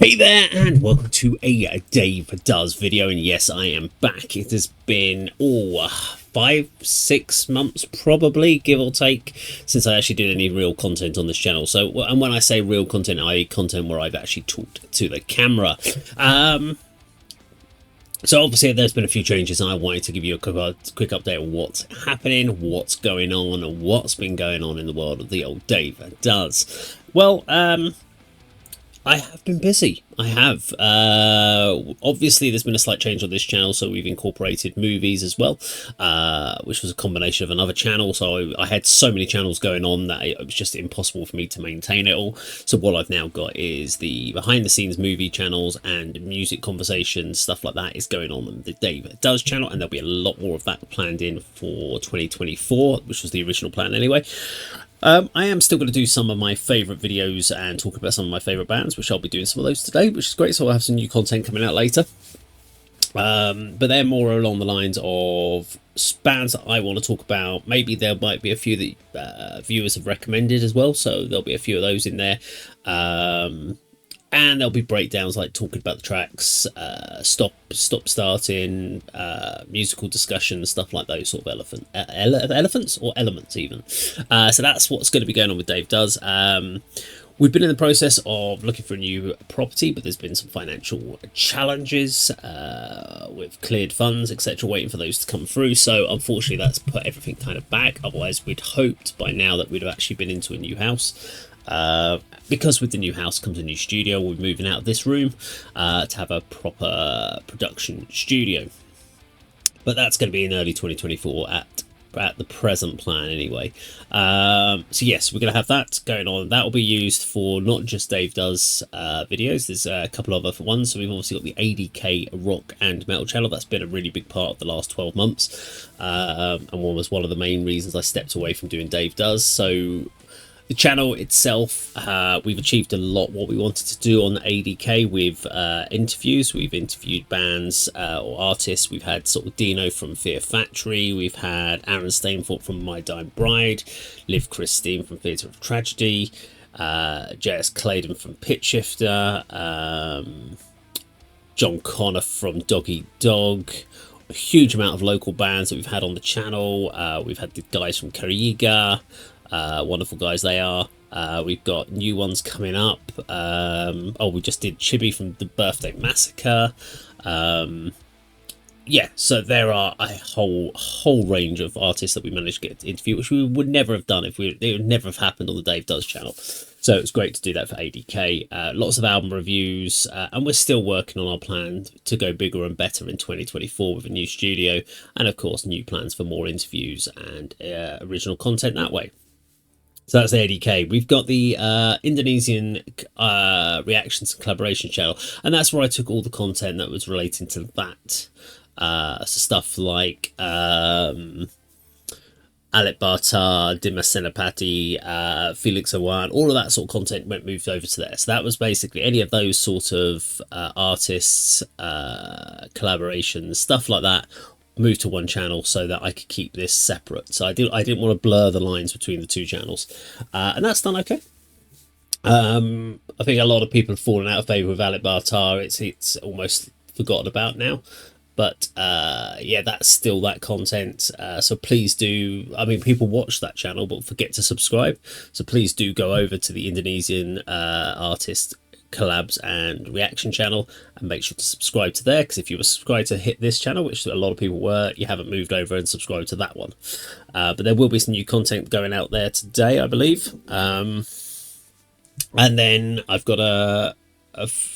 Hey there, and welcome to a Dave Does video. And yes, I am back. It has been 5-6 months probably, give or take, since I actually did any real content on this channel. So, and when I say real content, i.e. content where I've actually talked to the camera. So obviously there's been a few changes, and I wanted to give you a quick update on what's happening, what's going on, and what's been going on in the world of the old Dave Does. Well, I have been busy. I have. Obviously, there's been a slight change on this channel, so we've incorporated movies as well, which was a combination of another channel. So I had so many channels going on that it was just impossible for me to maintain it all. So what I've now got is the behind-the-scenes movie channels and music conversations, stuff like that is going on the Dave Does channel, and there'll be a lot more of that planned in for 2024, which was the original plan anyway. I am still going to do some of my favourite videos and talk about some of my favourite bands, which I'll be doing some of those today, which is great. So I'll have some new content coming out later. But they're more along the lines of bands that I want to talk about. Maybe there might be a few that viewers have recommended as well, so there'll be a few of those in there. And there'll be breakdowns like talking about the tracks, stop starting, musical discussions, stuff like those sort of elephants or elements even. So that's what's going to be going on with Dave Does. We've been in the process of looking for a new property, but there's been some financial challenges. We've cleared funds, etc., waiting for those to come through. So unfortunately, that's put everything kind of back. Otherwise, we'd hoped by now that we'd have actually been into a new house. Because with the new house comes a new studio, we're moving out of this room to have a proper production studio. But that's going to be in early 2024 at the present plan anyway. So yes, we're going to have that going on. That will be used for not just Dave Does videos. There's a couple of other ones. So we've obviously got the ADK rock and metal channel. That's been a really big part of the last 12 months. And one was one of the main reasons I stepped away from doing Dave Does. So the channel itself, we've achieved a lot what we wanted to do on the ADK with interviews. We've interviewed bands or artists. We've had sort of Dino from Fear Factory. We've had Aaron Stainthorpe from My Dying Bride, Liv Christine from Theatre of Tragedy, JS Claydon from Pitch Shifter, John Connor from Dog Eat Dog. A huge amount of local bands that we've had on the channel. We've had the guys from Kariga. Wonderful guys they are. We've got new ones coming up. We just did Chibi from the Birthday Massacre. Yeah, so there are a whole range of artists that we managed to get to interview, which we would never have done it would never have happened on the Dave Does channel. So it's great to do that for ADK. Lots of album reviews, and we're still working on our plan to go bigger and better in 2024 with a new studio, and of course new plans for more interviews and original content that way. So that's the ADK. We've got the Indonesian reactions and collaboration channel, and that's where I took all the content that was relating to that. Stuff like Alip Ba-Ta, Dimas Senapati, Felix Awan, all of that sort of content moved over to there. So that was basically any of those sort of artists, collaborations, stuff like that, moved to one channel so that I could keep this separate. So I didn't want to blur the lines between the two channels, and that's done okay. I think a lot of people have fallen out of favour with Alip Ba-Ta. It's almost forgotten about now. But yeah, that's still that content. So please do. I mean, people watch that channel but forget to subscribe. So please do go over to the Indonesian artist collabs and reaction channel and make sure to subscribe to there, because if you were subscribed to hit this channel, which a lot of people were, you haven't moved over and subscribed to that one. But there will be some new content going out there today, I believe. And then I've got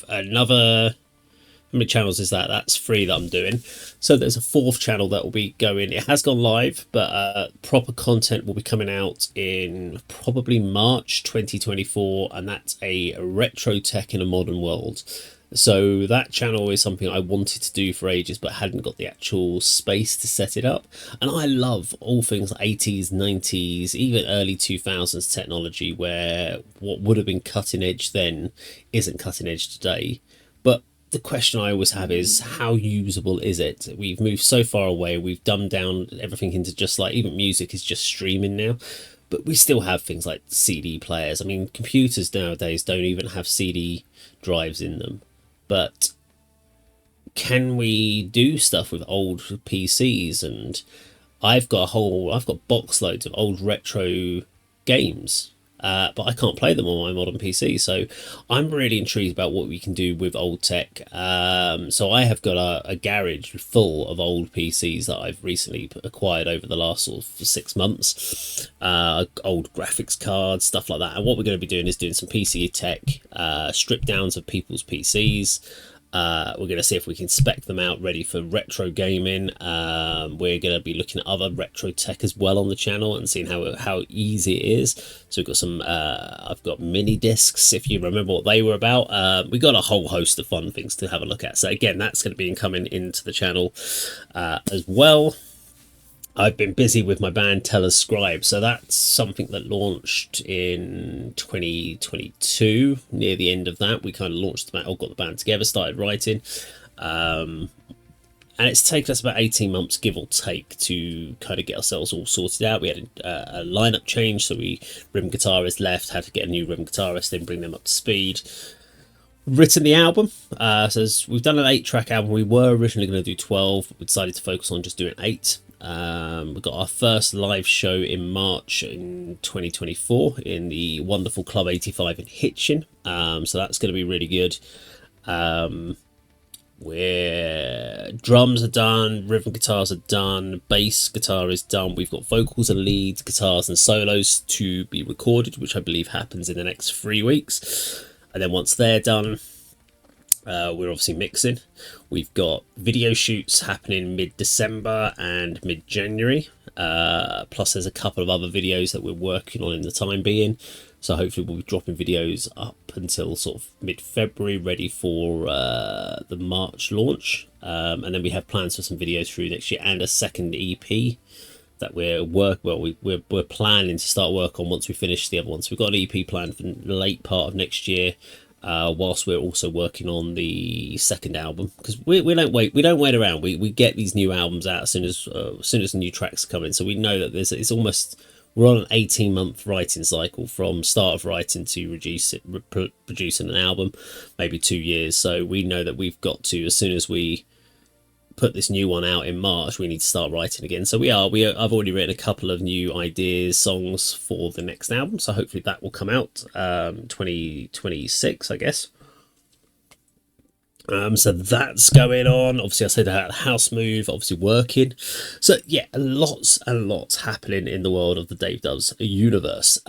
another. How many channels is that? That's 3 that I'm doing. So there's a 4th channel that will be going. It has gone live, but proper content will be coming out in probably March 2024, and that's a retro tech in a modern world. So that channel is something I wanted to do for ages but hadn't got the actual space to set it up. And I love all things 80s, 90s, even early 2000s technology, where what would have been cutting edge then isn't cutting edge today. But the question I always have is, how usable is it? We've moved so far away. We've dumbed down everything into just like, even music is just streaming now. but we still have things like CD players. I mean, computers nowadays don't even have CD drives in them. But can we do stuff with old PCs? And I've got box loads of old retro games, but I can't play them on my modern PC. So I'm really intrigued about what we can do with old tech. So I have got a garage full of old PCs that I've recently acquired over the last sort of 6 months. Old graphics cards, stuff like that. And what we're going to be doing is doing some PC tech, strip downs of people's PCs. We're going to see if we can spec them out ready for retro gaming. We're going to be looking at other retro tech as well on the channel and seeing how easy it is. So we've got some, I've got mini discs, if you remember what they were about. We got a whole host of fun things to have a look at. So again, that's going to be coming into the channel as well. I've been busy with my band Telescribe, so that's something that launched in 2022. Near the end of that, we kind of launched the band, got the band together, started writing, and it's taken us about 18 months, give or take, to kind of get ourselves all sorted out. We had a lineup change, so rhythm guitarist left, had to get a new rhythm guitarist, then bring them up to speed. Written the album, so we've done an 8-track album. We were originally going to do 12, but we decided to focus on just doing 8. We got our first live show in March in 2024 in the wonderful Club 85 in Hitchin. So that's going to be really good. Where drums are done, rhythm guitars are done, bass guitar is done. We've got vocals and leads, guitars and solos to be recorded, which I believe happens in the next 3 weeks. And then once they're done, we're obviously mixing. We've got video shoots happening mid-December and mid-January. Plus there's a couple of other videos that we're working on in the time being. So hopefully we'll be dropping videos up until sort of mid-February, ready for the March launch. And then we have plans for some videos through next year and a second EP that we're planning to start work on once we finish the other one. So we've got an EP planned for the late part of next year. Whilst we're also working on the second album, because we don't wait around. We get these new albums out as soon as the new tracks come in. So we know that we're on an 18-month writing cycle from start of writing to producing an album, maybe 2 years. So we know that we've got to, as soon as we put this new one out in March, we need to start writing again. So I've already written a couple of new ideas, songs for the next album, so hopefully that will come out 2026, I guess. So that's going on. Obviously I said that house move, obviously working. So yeah, lots and lots happening in the world of the Dave Doves universe.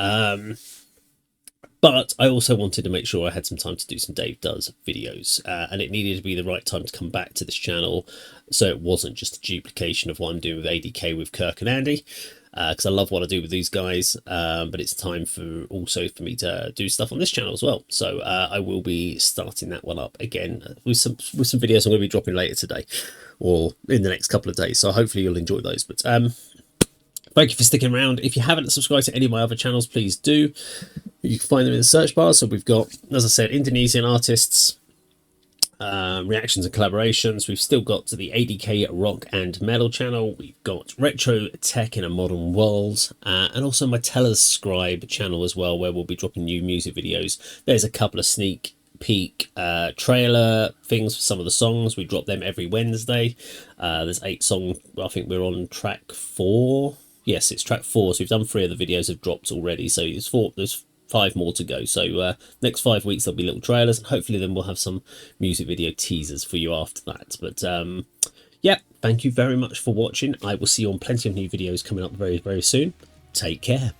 But I also wanted to make sure I had some time to do some Dave Does videos, and it needed to be the right time to come back to this channel, so it wasn't just a duplication of what I'm doing with ADK with Kirk and Andy, because I love what I do with these guys, but it's time for me to do stuff on this channel as well. So I will be starting that one up again with some videos I'm going to be dropping later today, or in the next couple of days. So hopefully you'll enjoy those. But thank you for sticking around. If you haven't subscribed to any of my other channels, please do. You can find them in the search bar. So we've got, as I said, Indonesian artists, reactions and collaborations. We've still got the ADK Rock and Metal channel. We've got Retro Tech in a Modern World, and also my Telescribe channel as well, where we'll be dropping new music videos. There's a couple of sneak peek trailer things for some of the songs. We drop them every Wednesday. There's 8 songs. I think we're on track 4. Yes, it's track 4. So we've done 3 of the videos have dropped already. So there's 5 more to go. So next 5 weeks there'll be little trailers, and hopefully then we'll have some music video teasers for you after that. But yeah, thank you very much for watching. I will see you on plenty of new videos coming up very, very soon. Take care.